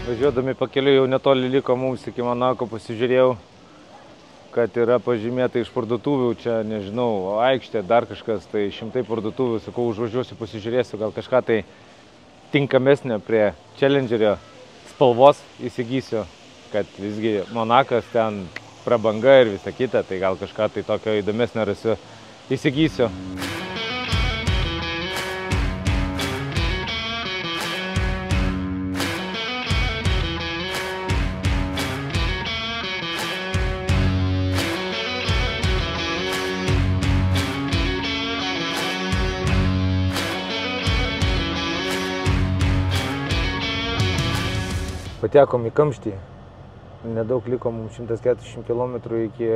Važiuodami pakeliui jau netoli liko mums iki Monako, pasižiūrėjau, kad yra pažymėta iš parduotuvių, čia nežinau, aikštė, dar kažkas, tai šimtai parduotuvių, sakau, užvažiuosiu, pasižiūrėsiu, gal kažką tai tinkamesnio prie Challengerio spalvos įsigysiu, kad visgi Monakas ten prabanga ir visa kita, tai gal kažką tai tokio įdomesnio rasiu, įsigysiu. Patekom į kamštį, nedaug liko mums 140 km iki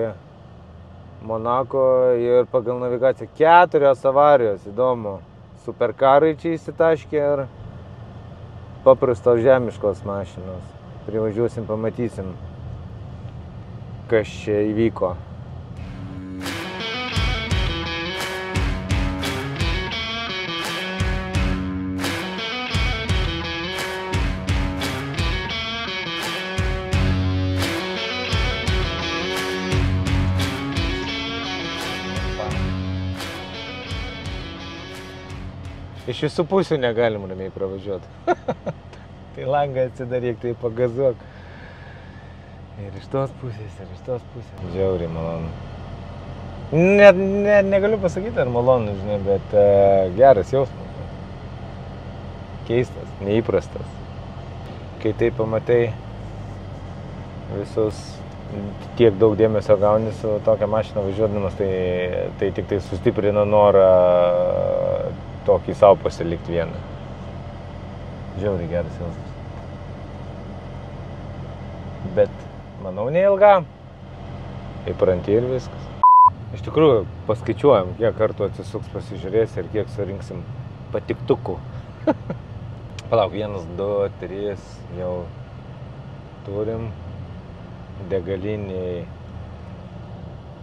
Monako ir pagal navigaciją 4 avarijos, įdomu, superkarai čia įsitaškė ir paprastos žemiškos mašinos. Privažiuosim, pamatysim, kas čia įvyko. Iš visų pusių negalim ramiai pravažiuoti. Tai langą atsidaryk, tai pagazuok. Ir iš tos pusės, ir iš tos pusės. Žiauriai malonu. Negaliu pasakyti, ar malonu, žinai, bet geras jausmas. Keistas, neįprastas. Kai tai pamatai, visus tiek daug dėmesio gauni su tokia mašina važiuodamas, tai tik tai sustiprina norą tokį savo pasilikti vieną. Žiauriai geras jausmas. Bet, manau, neilgam. Įpranti ir viskas. Iš tikrųjų, paskaičiuojam, kiek kartų atsisuks pasižiūrės ir kiek surinksim patiktukų. Palauk, 1, 2, 3 jau turim. Degaliniai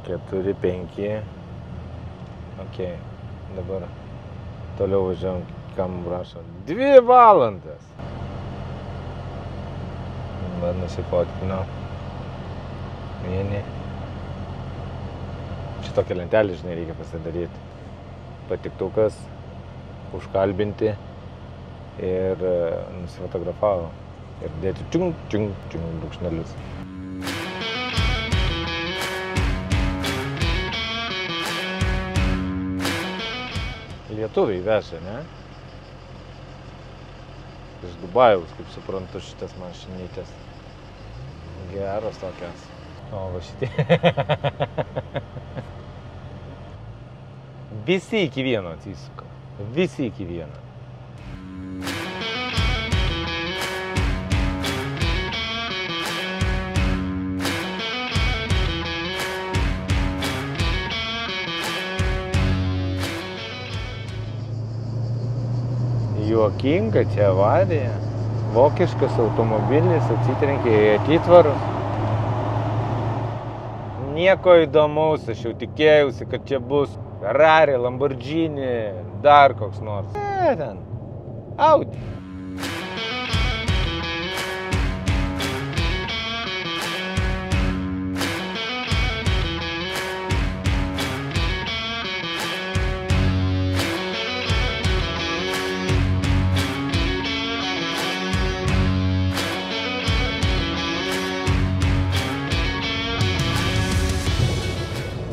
4, 5. Ok, dabar toliau važiavam, kam prašo. 2 valandas. Bet nusifotkinau. Vieni. Čia tokia lentelė, žinai, reikia pasidaryti. Patiktukas, užkalbinti ir nusifotografavo. Ir dėti čiung brūkšnelius. Lietuviai veža, ne? Iš Dubajaus, kaip suprantu, šitas mašinytės. Geros tokios. O, va šitie. Visi iki vieno atsisuka. Visi iki vieno. Juokinga čia avarija. Vokiškas automobilis atsitrenkė į atitvarus. Nieko įdomaus, aš jau tikėjausi, kad čia bus Ferrari, Lamborghini, dar koks nors. Ten, Audi.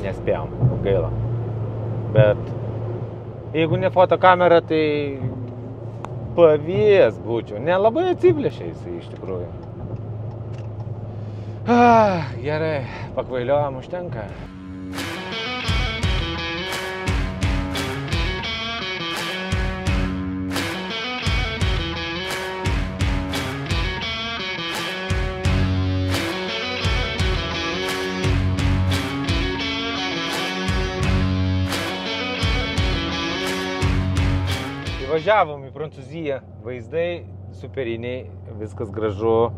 Nespėjom, gaila. Bet jeigu ne fotokamera, tai pavijas būčiau. Nelabai atsiplėšė jisai iš tikrųjų. Gerai, pakvailiojam, užtenka. Važiavom į Prancūziją, vaizdai superiniai, viskas gražu.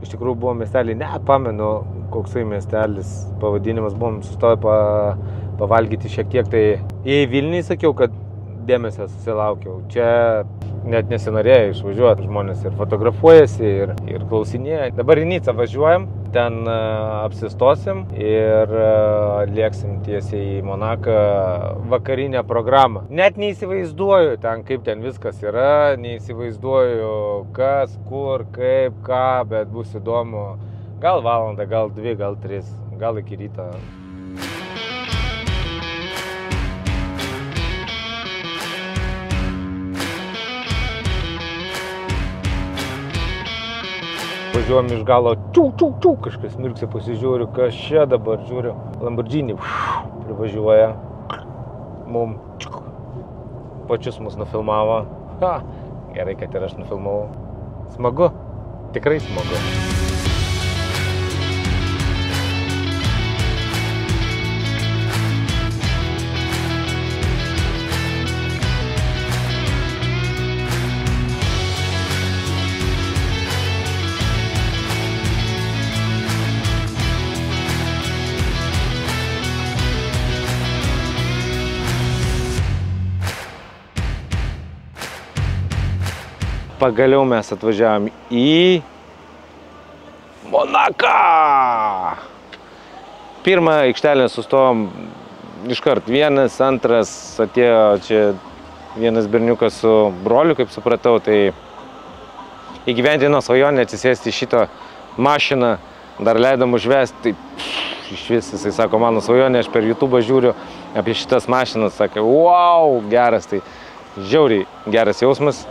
Iš tikrųjų buvo miestelį, nepamenu, koksai miestelis pavadinimas, buvom sustoję pavalgyti šiek tiek. Tai į Vilnių sakiau, kad dėmesio susilaukiau. Čia net nesinorėjo išvažiuoti, žmonės ir fotografuojasi, ir klausinėja. Dabar į Nicą važiuojam, ten apsistosim ir lėksim tiesiai į Monaką vakarinę programą. Net neįsivaizduoju ten, kaip ten viskas yra, neįsivaizduoju kas, kur, kaip, ką, bet bus įdomu. Gal valandą, gal 2, gal 3, gal iki ryto. Važiuojam iš galo, kažkas mirksi, pasižiūriu, kas čia dabar žiūriu. Lamborghini privažiuoja, mum pačius mus nufilmavo. Gerai, kad ir aš nufilmavau. Smagu, tikrai smagu. Pagaliau mes atvažiavom į Monaką. Pirmą aikštelę sustojom iškart vienas, antras atėjo čia vienas berniukas su broliu, kaip supratau, tai įgyvendino svajonę atsisėsti į šitą mašiną, dar leidom užvesti, tai iš vis jisai sako, mano svajonė, aš per YouTube žiūriu apie šitas mašinas, sakė, wow, geras, tai žiauriai geras jausmas.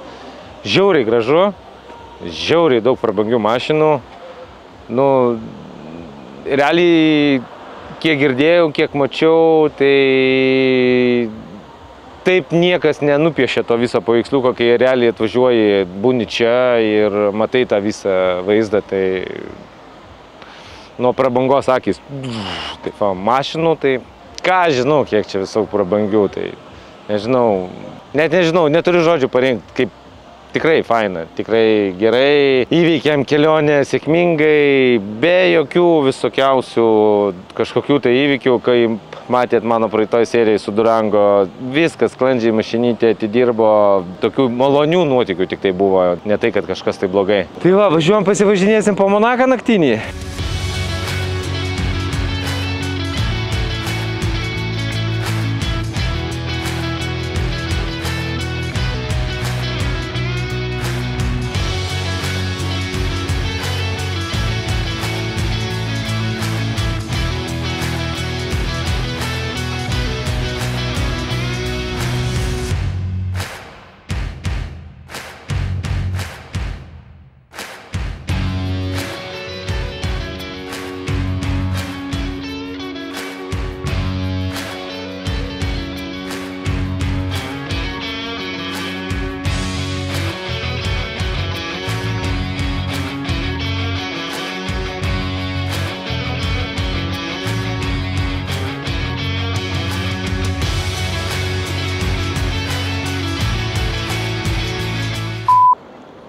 Žiauriai gražu, žiauriai daug prabangių mašinų. Nu, realiai, kiek girdėjau, kiek mačiau, tai taip niekas nenupiešė to viso paveiksliuko, kai realiai atvažiuoji, būni čia ir matai tą visą vaizdą, tai nuo prabangos akis, taip, mašinų, tai ką žinau, kiek čia visų prabangių, tai nežinau, neturiu žodžių parinkti, kaip tikrai faina, tikrai gerai, įveikėm kelionę sėkmingai, be jokių visokiausių kažkokių tai įvykių, kai matėt mano praeitoj serijai su Durango, viskas sklandžiai mašinytė atidirbo, tokių malonių nuotykių tik tai buvo, ne tai, kad kažkas tai blogai. Tai va, važiuojam pasivažinėsim po Monaką naktinį.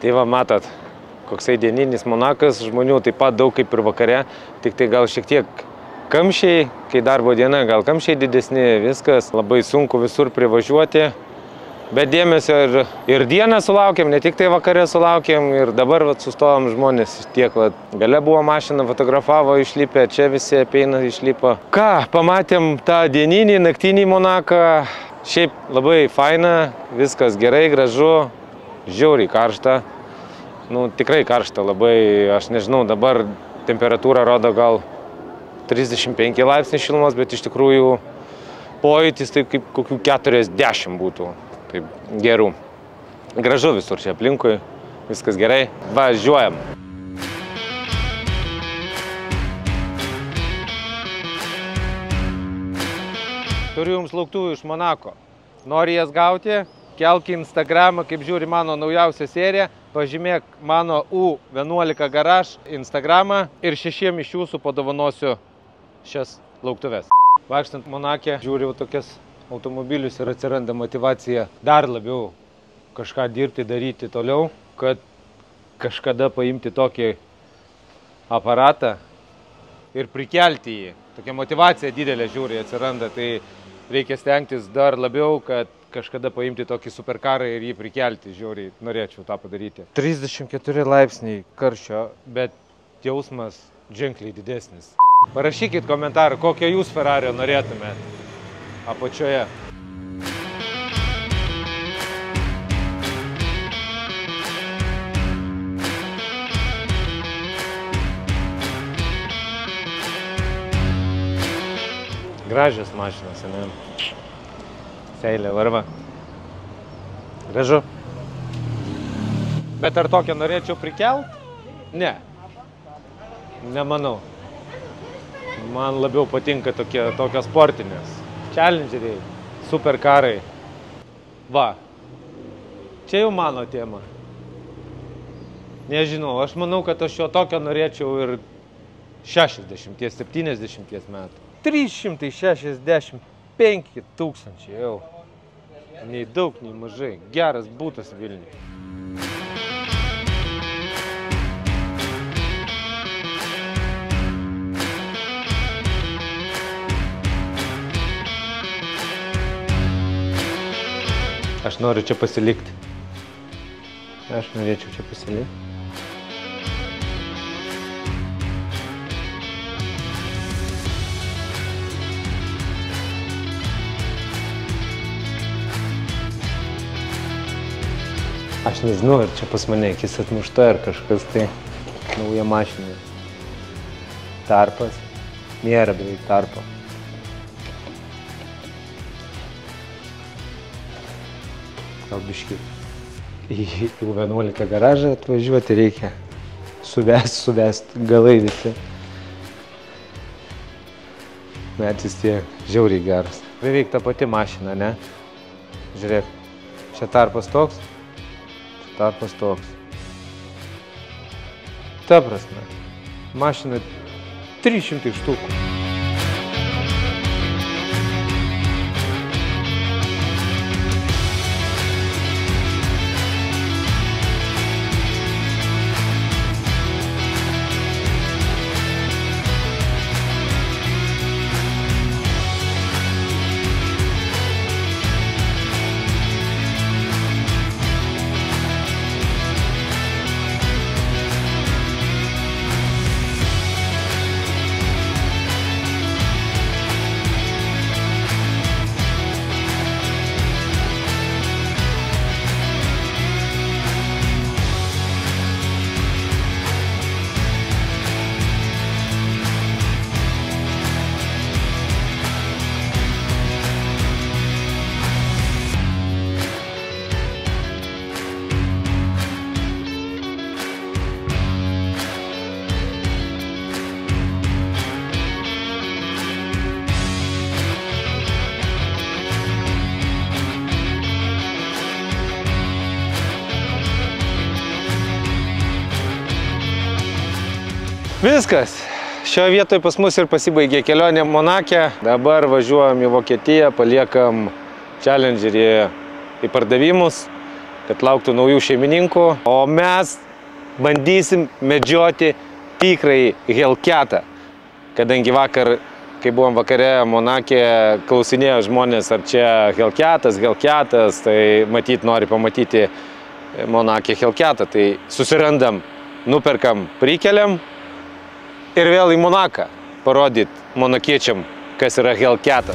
Tai va, matot, koksai dieninis Monakas, žmonių taip pat daug kaip ir vakare, tik tai gal šiek tiek kamščiai, kai darbo diena, gal kamščiai didesni, viskas, labai sunku visur privažiuoti, bet dėmesio ir dieną sulaukiam, ne tik tai vakare sulaukiam, ir dabar vat, sustojom žmonės tiek, vat, gale buvo mašina, fotografavo, išlipę, čia visi apeina, išlipo. Ką, pamatėm tą dieninį, naktinį Monaką, šiaip labai faina, viskas gerai, gražu, žiauriai karšta. Nu, tikrai karšta labai, aš nežinau, dabar temperatūra rodo gal 35 laipsnių šilumos, bet iš tikrųjų pojūtis taip kaip kokių 40 būtų, taip gerų. Gražu visur čia aplinkui, viskas gerai, važiuojam. Turiu jums lauktuvų iš Monako, nori jas gauti? Kelk į Instagramą, kaip žiūri mano naujausią seriją, pažymėk mano U11 Garage Instagramą ir 6 iš jūsų padovanosiu šias lauktuves. Vaikštant Monake, žiūriu tokias automobilius ir atsiranda motivacija dar labiau kažką dirbti, daryti toliau, kad kažkada paimti tokį aparatą ir prikelti jį. Tokia motivacija didelė žiūri atsiranda, tai reikia stengtis dar labiau, kad kažkada paimti tokį superkarą ir jį prikelti, žiauriai norėčiau tą padaryti. 34 laipsniai karščio, bet jausmas ženkliai didesnis. Parašykit komentarą, kokią jūs Ferrario norėtumėt apačioje. Gražios mašinos, ne? Seilė varva. Gražu. Bet ar tokią norėčiau prikelt? Ne. Nemanau. Man labiau patinka tokios sportinės. Challengeriai, superkarai. Va. Čia jau mano tema. Nežinau, aš manau, kad aš jo tokio norėčiau ir 60-70 metų. 365 000 eurų. Nei daug, nei mažai. Geras būtas Vilniuje. Aš noriu čia pasilikti. Aš norėčiau čia pasilikti. Aš nežinau, ar čia pas mane akis atmušta, ar kažkas tai nauja mašina. Tarpas. Nėra beveik tarpo. Gal biškį į U11 garažą atvažiuoti reikia. Suvest galai visi. Bet vis tiek žiauriai geras. Beveik ta pati mašina, ne? Žiūrėk, čia tarpas toks. Tarpas toks. Ta prasme, mašina 300 štukų. Viskas. Šioje vietoje pas mus ir pasibaigė kelionė Monake. Dabar važiuojam į Vokietiją, paliekam Challengerį į pardavimus, kad lauktų naujų šeimininkų. O mes bandysim medžioti tikrąjį Hellcatą. Kadangi vakar, kai buvom vakare Monake, klausinėjo žmonės, ar čia Hellcatas, tai matyt nori pamatyti Monake Hellcatą. Tai susirandam, nuperkam, prikeliam. Ir vėl į Monaką parodyti monakiečiam, kas yra Hellcatas.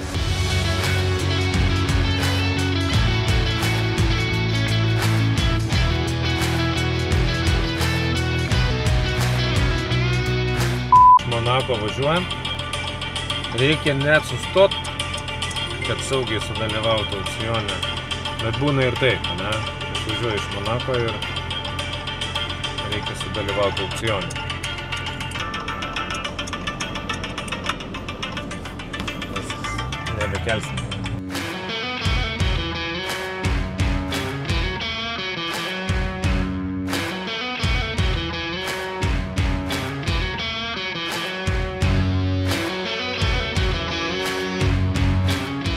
Monako važiuojam. Reikia net sustot, kad saugiai sudalyvautų aukcione. Bet būna ir taip, ne? Aš važiuoju iš Monako ir reikia sudalyvauti aukcione. Nebekelsim.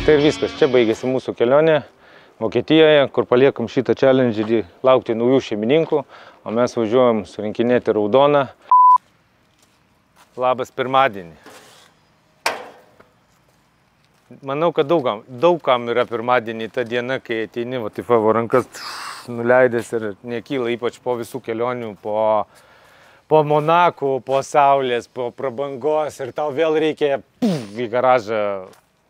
Tai ir viskas. Čia baigėsi mūsų kelionė Vokietijoje, kur paliekam šitą Challengerį laukti naujų šeimininkų, o mes važiuojam surinkinėti raudoną. Labas pirmadienį. manau, kad daugam yra pirmadienį ta diena, kai ateini, va, taip va, rankas nuleidęs ir nekyla, ypač po visų kelionių, po Monakų, po Saulės, po prabangos ir tau vėl reikia į garažą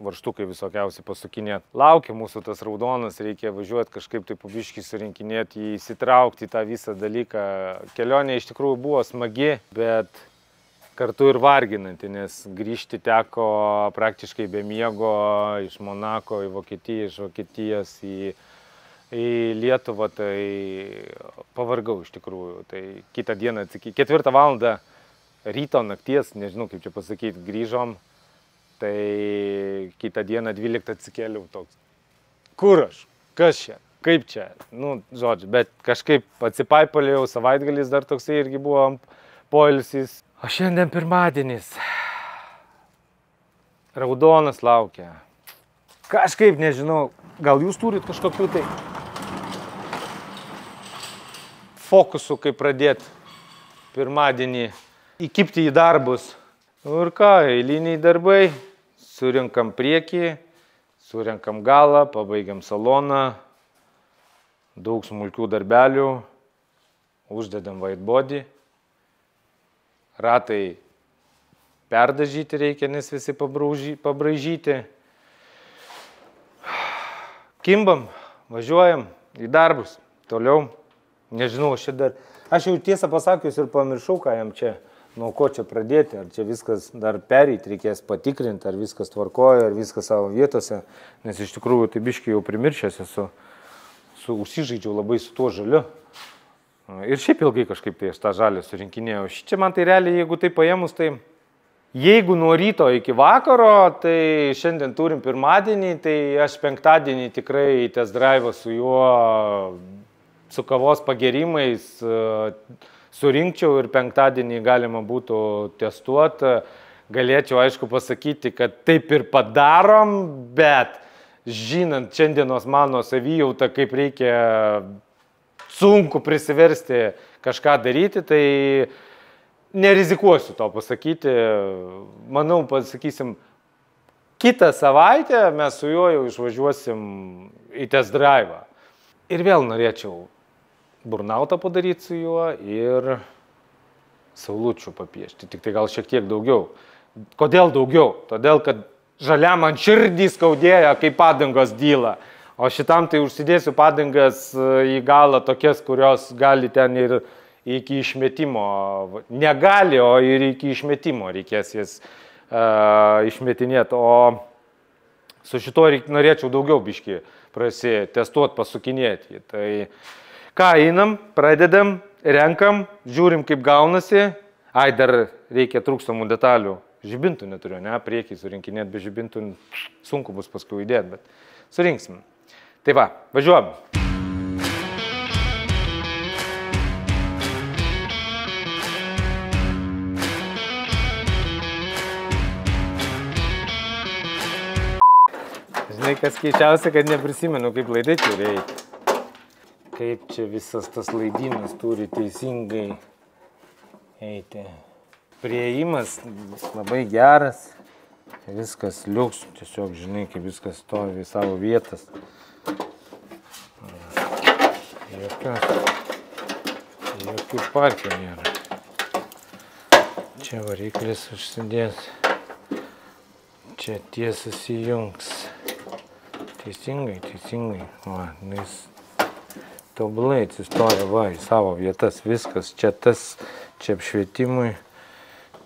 varštukai visokiausiai pasukinėti. Laukia mūsų tas raudonas, reikia važiuoti kažkaip tai po biškį surinkinėti, įsitraukti į tą visą dalyką. Kelionė iš tikrųjų buvo smagi, bet kartu ir varginanti, nes grįžti teko praktiškai be miego iš Monako į Vokietiją, iš Vokietijos į Lietuvą, tai pavargau iš tikrųjų. Tai kitą dieną, 4 valandą ryto, nakties, nežinau kaip čia pasakyti, grįžom. Tai kitą dieną 12 atsikėliau toks. Kur aš? Kas čia? Kaip čia? Nu, žodžiu, bet kažkaip atsipaipalėjau, savaitgalis dar toksai irgi buvo poilsis. O šiandien pirmadienis. Raudonas laukia. Kažkaip nežinau, gal jūs turit kažkokių tai fokusų, kaip pradėti pirmadienį įkipti į darbus. Nu ir ką, eiliniai darbai. Surinkam priekį, surinkam galą, pabaigiam saloną, daug smulkių darbelių, uždedam whitebody, ratai perdažyti reikia, nes visi pabraižyti. Kimbam, važiuojam į darbus, toliau, nežinau, aš jau tiesą pasakius ir pamiršau, ką jam čia. Nuo ko čia pradėti, ar čia viskas dar pereit, reikės patikrinti, ar viskas tvarkoja, ar viskas savo vietose, nes iš tikrųjų tai biškai jau primiršęs esu, užsižaidžiau labai su tuo žaliu. Ir šiaip ilgai kažkaip tai aš tą žalį surinkinėjau. Čia man tai realiai, jeigu tai paėmus, tai jeigu nuo ryto iki vakaro, tai šiandien turim pirmadienį, tai aš penktadienį tikrai į test drive'ą su juo, su kavos pagerimais, surinkčiau ir penktadienį galima būtų testuoti. Galėčiau, aišku, pasakyti, kad taip ir padarom, bet žinant šiandienos mano savijautą, kaip reikia sunku prisiversti kažką daryti, tai nerizikuosiu to pasakyti. Manau, pasakysim, kitą savaitę mes su juo jau išvažiuosim į test drive'ą. Ir vėl norėčiau burnautą padaryti su juo ir saulučių papiešti, tik tai gal šiek tiek daugiau. Kodėl daugiau? Todėl, kad žaliam man širdį skaudėjo, kai padangos dyla, o šitam tai užsidėsiu padangas į galą tokias, kurios gali ten ir iki išmetimo, negali, o ir iki išmetimo reikės jas išmetinėti, o su šito norėčiau daugiau biškį testuoti, pasukinėti. Tai ką, einam, pradedam, renkam, žiūrim, kaip gaunasi. Ai, dar reikia trūkstamų detalių. Žibintų neturiu, ne? Priekį surinkinėti be žibintų sunku bus paskui įdėti, bet surinksim. Tai va, važiuojam. Žinai, kas keičiausia, kad neprisimenu, kaip laidai turi eiti. Kaip čia visas tas laidynas turi teisingai eiti. Priėjimas labai geras, viskas liuks, tiesiog žinai, kaip viskas stovi į savo vietas. Jokių parkių nėra. Čia variklis užsidės, čia tiesas įjungs. Teisingai. Va, jis tobulai atsistoja, va, į savo vietas, viskas. Čia tas, čia apšvietimui,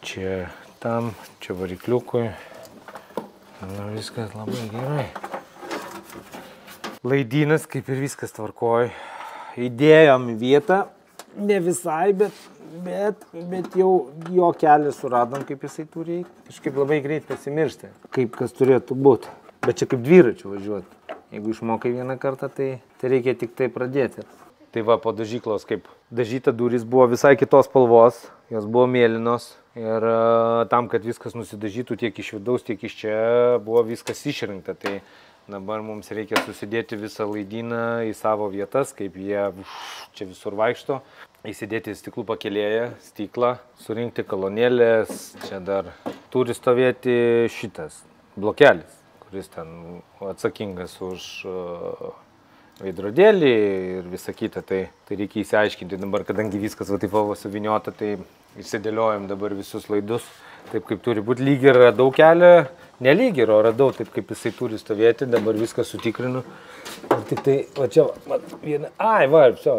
čia tam, čia varikliukui. Nu, viskas labai gerai. Laidynas, kaip ir viskas tvarkoj. Įdėjom į vietą, ne visai, bet jau jo kelią suradom, kaip jisai turi eiti. Kažkaip labai greit pasimiršti, kaip kas turėtų būti. Bet čia kaip dviračių važiuoti. Jeigu išmokai vieną kartą, tai reikia tik tai pradėti. Tai va, po dažyklos, kaip dažyta durys buvo visai kitos spalvos, jos buvo mėlynos. Ir tam, kad viskas nusidažytų tiek iš vidaus, tiek iš čia, buvo viskas išrinkta. Tai dabar mums reikia susidėti visą laidyną į savo vietas, kaip jie čia visur vaikšto. Įsidėti stiklų pakėlėją, stiklą, surinkti kolonėlės. Čia dar turi stovėti šitas blokelis, kuris ten atsakingas už veidrodėlį ir visą kitą, tai reikia įsiaiškinti dabar, kadangi viskas va taip suviniota, tai įsidėliojom dabar visus laidus, taip kaip turi būti. Lygiai radau kelią, nelygiai, o radau taip, kaip jisai turi stovėti, dabar viską sutikrinu. Ir tik tai, va čia, va, viena,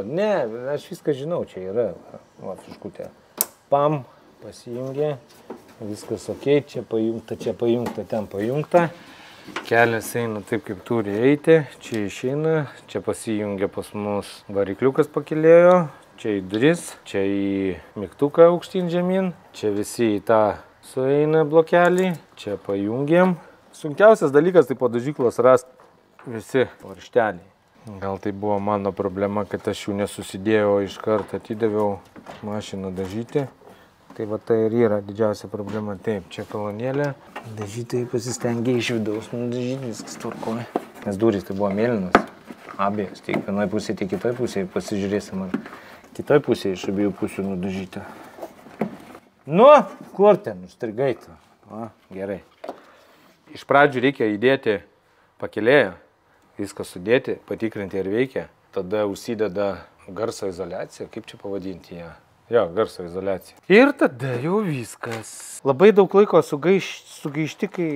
ne, aš viską žinau, čia yra, va, fiškutė. Pam, pasijungė, viskas ok, čia pajungta, ten pajungta. Kelias eina taip, kaip turi eiti, čia išeina, čia pasijungia pas mus varikliukas pakilėjo, čia į duris, čia į mygtuką aukštyn žemyn, čia visi į tą sueina blokelį, čia pajungiam. Sunkiausias dalykas tai po dažyklos rasti visi varžteliai. Gal tai buvo mano problema, kad aš jų nesusidėjau, iš karto atidaviau mašiną dažyti. Tai va tai ir yra didžiausia problema. Taip, čia kolonėlė. Dažytojai pasistengė iš vidaus nudažyti, viskas tvarkoja. Nes durys tai buvo mėlynos. Abiejos, tiek vienoje pusėje, tiek kitoje pusėje. Pasižiūrėsim, man kitoje pusėje iš abiejų pusių nudažyta. Nu, kur ten, užstrigai tu? O, gerai. Iš pradžių reikia įdėti pakėlėją, viską sudėti, patikrinti ar veikia. Tada užsideda garso izoliacija, kaip čia pavadinti ją? Jo, garso izoliacija. Ir tada jau viskas. Labai daug laiko sugaišti, kai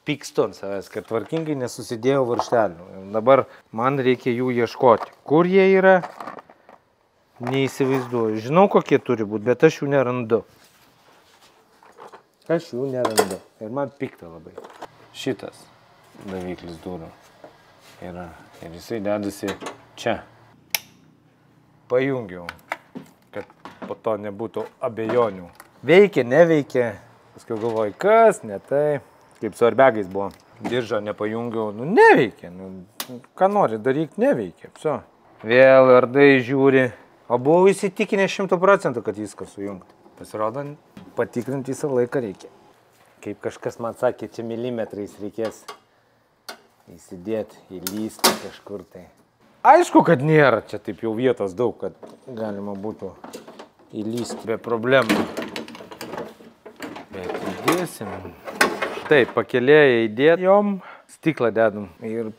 pykstu ant savęs, kad tvarkingai nesusidėjau varžtelių. Dabar man reikia jų ieškoti. Kur jie yra, neįsivaizduoju. Žinau, kokie turi būti, bet aš jų nerandu. Ir man pikta labai. Šitas daviklis durų yra. Ir jisai dedasi čia. Pajungiau, kad po to nebūtų abejonių. Veikia, neveikia. Paskui galvoju, kas, ne tai. Kaip su airbagais buvo. Diržą nepajungiau, nu neveikia. Ką nori daryk, neveikia. Pso. Vėl ardai žiūri. O buvau įsitikinę 100%, kad viską sujungti. Pasirodo, patikrinti visą laiką reikia. Kaip kažkas man sakė, čia milimetrais reikės įsidėti, įlysti kažkur tai. Aišku, kad nėra čia taip jau vietos daug, kad galima būtų įlysti be problemų. Bet įdėsim. Taip, pakėlėję įdėt jom, stiklą dedam. Ir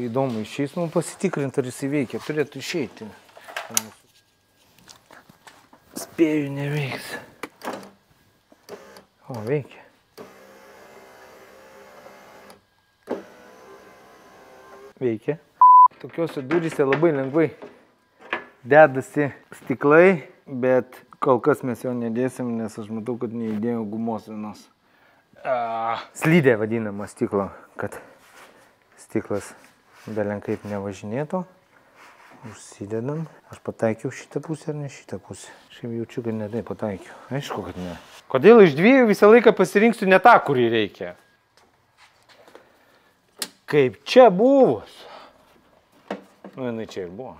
įdomu, išeis mums pasitikrinti, ar jisai veikia. Turėtų išeiti. Spėju, neveiks. O, veikia. Veikia. Tokiuose duryse labai lengvai dedasi stiklai, bet kol kas mes jo nedėsim, nes aš matau, kad neįdėjau gumos vienos. Slydė vadinama stiklo, kad stiklas belenkaip nevažinėtų. Užsidedam. Aš pataikiau šitą pusę ar ne šitą pusę? Šiaip jaučiu, kad ne taip pataikiau. Aišku, kad ne. Kodėl iš dviejų visą laiką pasirinksiu ne tą, kurį reikia? Kaip čia buvus. Nu, jinai čia ir buvo.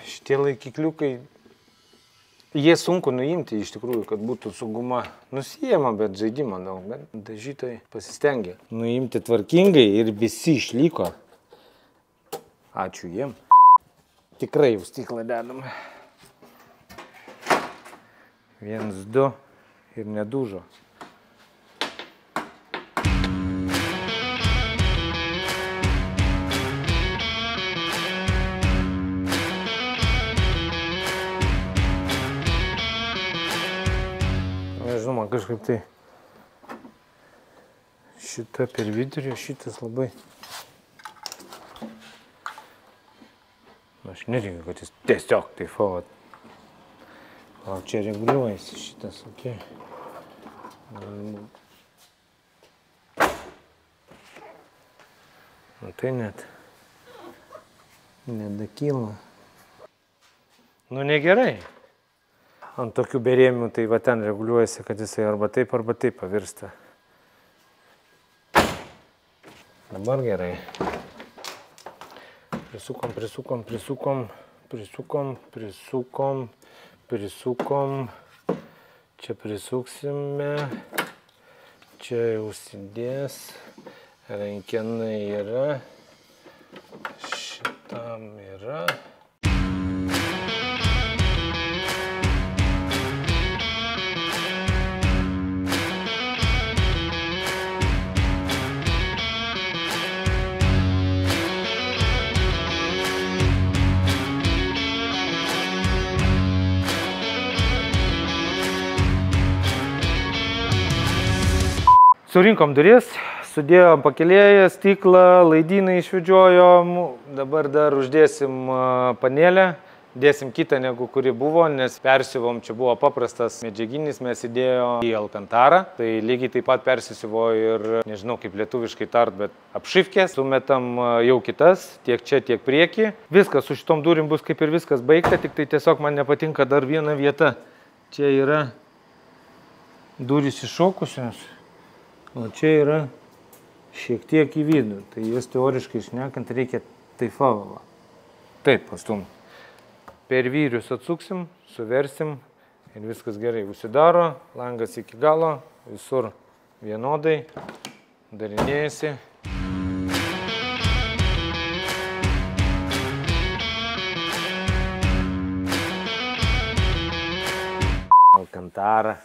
Šitie laikikliukai, jie sunku nuimti iš tikrųjų, kad būtų su guma. Nusijama, bet žaidimą daug, bet dažytojai pasistengė. Nuimti tvarkingai ir visi išliko. Ačiū jiem. Tikrai jau stiklą dedam. 1, 2 ir nedužo. Nežinau, man kažkaip tai šita per vidurį, šitas labai. Aš nerinkiu, kad jis tiesiog taip vat. O čia reguliuojasi šitas, ok. Nu tai net nedakyla. Nu negerai. Ant tokių berėmių tai va ten reguliuojasi, kad jisai arba taip pavirsta. Dabar gerai. Prisukom, prisukom, prisukom, prisukom, prisukom, prisukom. Čia prisuksime. Čia jau užsidės. Rankenai yra. Šitam yra. Surinkom duris, sudėjom pakėlėją, stiklą, laidynai išvedžiojom, dabar dar uždėsim panelę. Dėsim kitą negu kuri buvo, nes persiuvom, čia buvo paprastas medžiaginis, mes įdėjom į alkantarą. Tai lygiai taip pat persisiuvo ir, nežinau kaip lietuviškai tart, bet apšifkės. Sumetam jau kitas, tiek čia, tiek prieki. Viskas, su šitom durim bus kaip ir viskas baigta, tik tai tiesiog man nepatinka dar viena vieta. Čia yra durys iššokusios, o čia yra šiek tiek į vidų. Tai jas teoriškai šnekant reikia taip va. Taip pastumti. Per vyrius atsuksim, suversim ir viskas gerai užsidaro, langas iki galo, visur vienodai, darinėjasi. Alkantara.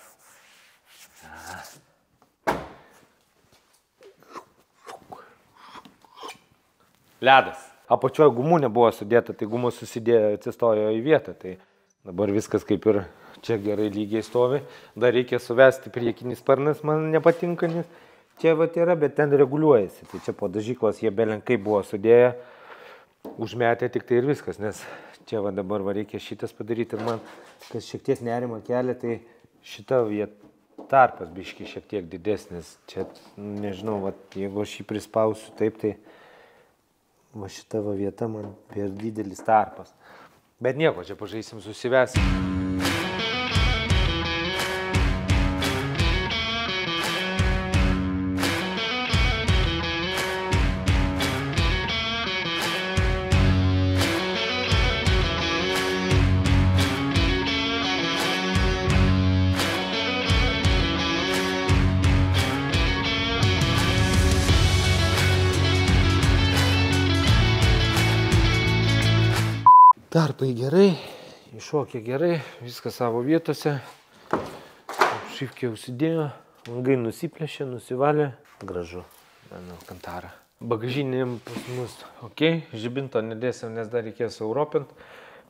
Ledas. Apačioje gumų nebuvo sudėta, tai gumus susidėjo, atsistojo į vietą. Tai dabar viskas kaip ir čia gerai lygiai stovi. Dar reikia suvesti priekinis sparnas, man nepatinka, nes čia vat yra, bet ten reguliuojasi. Tai čia po dažyklos jie belenkai buvo sudėję, užmetę tik tai ir viskas, nes čia va dabar va reikia šitas padaryti. Ir man, kas šiek tiek nerima kelia, tai šita vieta tarpas biški šiek tiek didesnis. Čia, nežinau, va, jeigu aš jį prispausiu taip, tai va šita va vieta man per didelis tarpas. Bet nieko, čia pažaisim, susivesim. Tarpai gerai, iššokė gerai, viskas savo vietose. Apšifkė užsidėjo, langai nusiplėšė, nusivalė. Gražu, alkantara. Bagažinėm pas mus ok, žibinto nedėsim, nes dar reikės europint.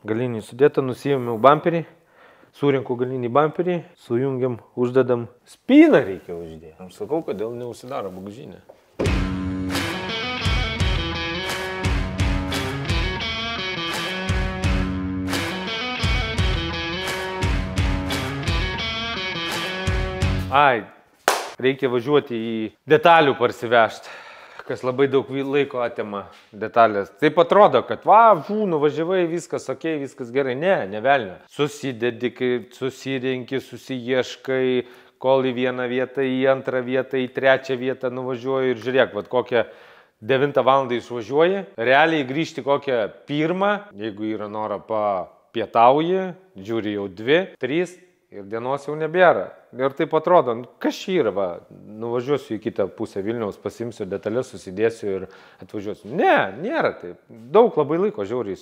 Galinį sudėta, nusijėmiau bamperį, surinku galinį bamperį, sujungiam, uždedam. Spyną reikia uždėti. Aš sakau, kodėl neužsidaro bagažinė. Ai, reikia važiuoti į detalių parsivežti, kas labai daug laiko atima detalės. Taip atrodo, kad nuvažiavai, viskas ok, viskas gerai. Ne velnio. Susidedi, susirenki, susiieškai, kol į vieną vietą, į antrą vietą, į trečią vietą nuvažiuoji ir žiūrėk, kokią 9 valandą išvažiuoji. Realiai grįžti kokią 1, jeigu yra nora papietauji, žiūri jau 2, 3. Ir dienos jau nebėra. Ir taip atrodo, kas čia yra, nuvažiuosiu į kitą pusę Vilniaus, pasimsiu detalės, susidėsiu ir atvažiuosiu. Ne, nėra taip. Daug labai laiko žiauriai.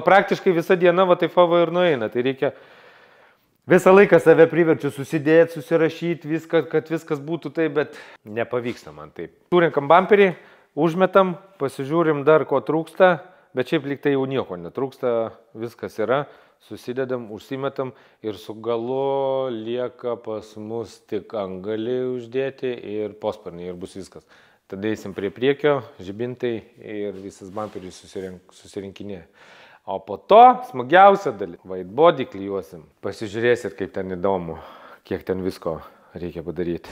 Praktiškai visą dieną taip ir nueina. Tai reikia visą laiką save priverčiu susidėti, susirašyti, kad viskas būtų taip, bet nepavyksta man taip. Surinkam bamperį, užmetam, pasižiūrim dar ko trūksta, bet šiaip lyg tai jau nieko netrūksta, viskas yra. Susidedam, užsimetam ir su galu lieka pas mus tik antgaliai uždėti ir posparniai ir bus viskas. Tada eisim prie priekio, žibintai ir visas bamperis susirinkinėja. O po to smagiausia dalis. White body klijuosim. Pasižiūrėsit, kaip ten įdomu, kiek ten visko reikia padaryti.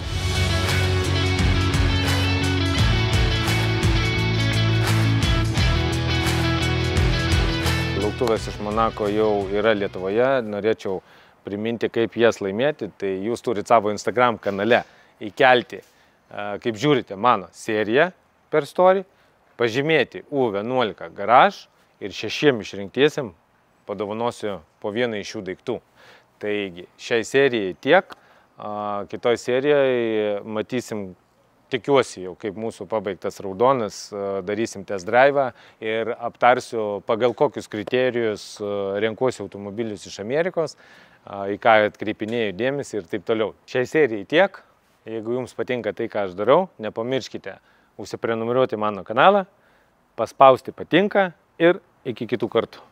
Lauktuvės iš Monako jau yra Lietuvoje, norėčiau priminti, kaip jas laimėti, tai jūs turit savo Instagram kanale įkelti, kaip žiūrite, mano seriją per story, pažymėti U11 garaž ir 6 išrinktiesiam padovanosiu po vieną iš šių daiktų. Taigi, šiai serijai tiek, kitoj serijoje matysim, tikiuosi jau, kaip mūsų pabaigtas raudonas, darysim test drive'ą ir aptarsiu, pagal kokius kriterijus renkuosi automobilius iš Amerikos, į ką atkreipinėju dėmesį ir taip toliau. Šiai serijai tiek. Jeigu jums patinka tai, ką aš darau, nepamirškite užsiprenumeruoti mano kanalą, paspausti patinka ir iki kitų kartų.